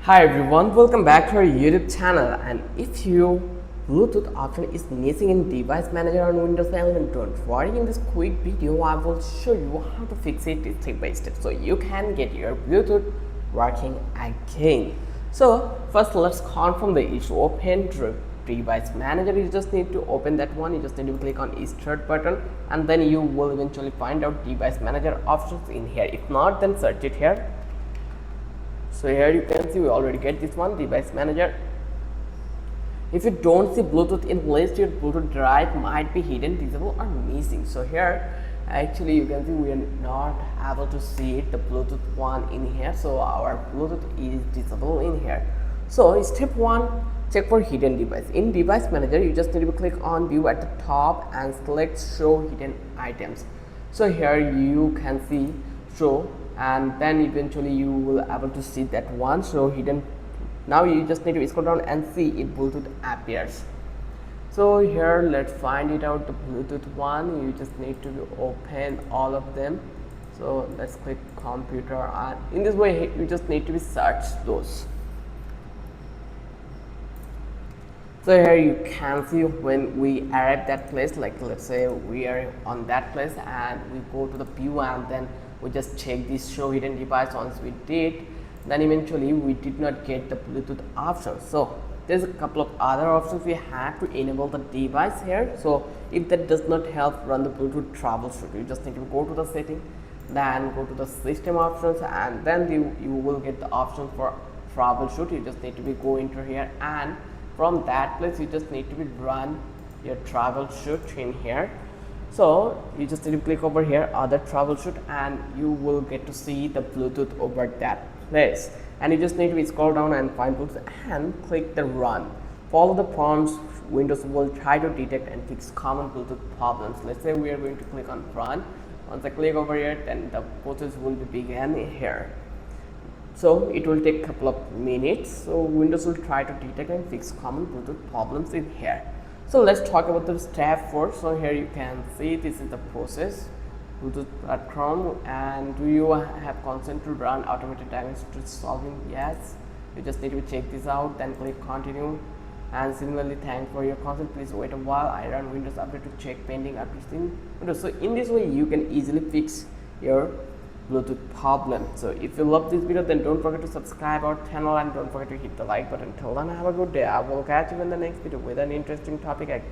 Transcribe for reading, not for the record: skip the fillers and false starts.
Hi everyone, welcome back to our YouTube channel. And if your Bluetooth option is missing in Device Manager on Windows 11, don't worry. In this quick video, I will show you how to fix it step by step so you can get your Bluetooth working again. So first, let's confirm the issue. Open Device Manager. You just need to open that one. You just need to click on Start button, and then you will eventually find out Device Manager options in here. If not, then search it here. So here you can see we already get this one, Device Manager. If you don't see Bluetooth in list, your Bluetooth drive might be hidden, disabled or missing. So here actually you can see we are not able to see it, the Bluetooth one in here. So our Bluetooth is disabled in here. So step one, check for hidden device. In Device Manager, you just need to click on view at the top and select show hidden items. So here you can see show, and then eventually you will able to see that one show hidden. Now you just need to scroll down and see if Bluetooth appears. So here let's find it out, the Bluetooth one. You just need to open all of them. So let's click computer, and in this way you just need to search those. So here you can see when we arrive that place, like let's say we are on that place and we go to the view, and then we just check this show hidden device. Once we did, then eventually we did not get the Bluetooth option. So there's a couple of other options. We have to enable the device here. So if that does not help run the Bluetooth troubleshoot, you just need to go to the setting, then go to the system options, and then you will get the option for troubleshoot. You just need to go into here, and from that place you just need to run your troubleshoot in here. So you just need to click over here other troubleshoot, and you will get to see the Bluetooth over that place. And you just need to scroll down and find Bluetooth and click the run. Follow the prompts. Windows will try to detect and fix common Bluetooth problems. Let's say we are going to click on run. Once I click over here, then the process will begin here. So it will take a couple of minutes. So Windows will try to detect and fix common Bluetooth problems in here. So let's talk about the step 4. So here you can see this is the process, Bluetooth.com, and do you have consent to run automated diagnostic to solving? Yes. You just need to check this out, then click continue. And similarly, thanks for your consent. Please wait a while. I run Windows update to check pending updates in Windows. So in this way you can easily fix your Bluetooth problem. So if you love this video, then don't forget to subscribe our channel and don't forget to hit the like button. Till then, have a good day. I will catch you in the next video with an interesting topic.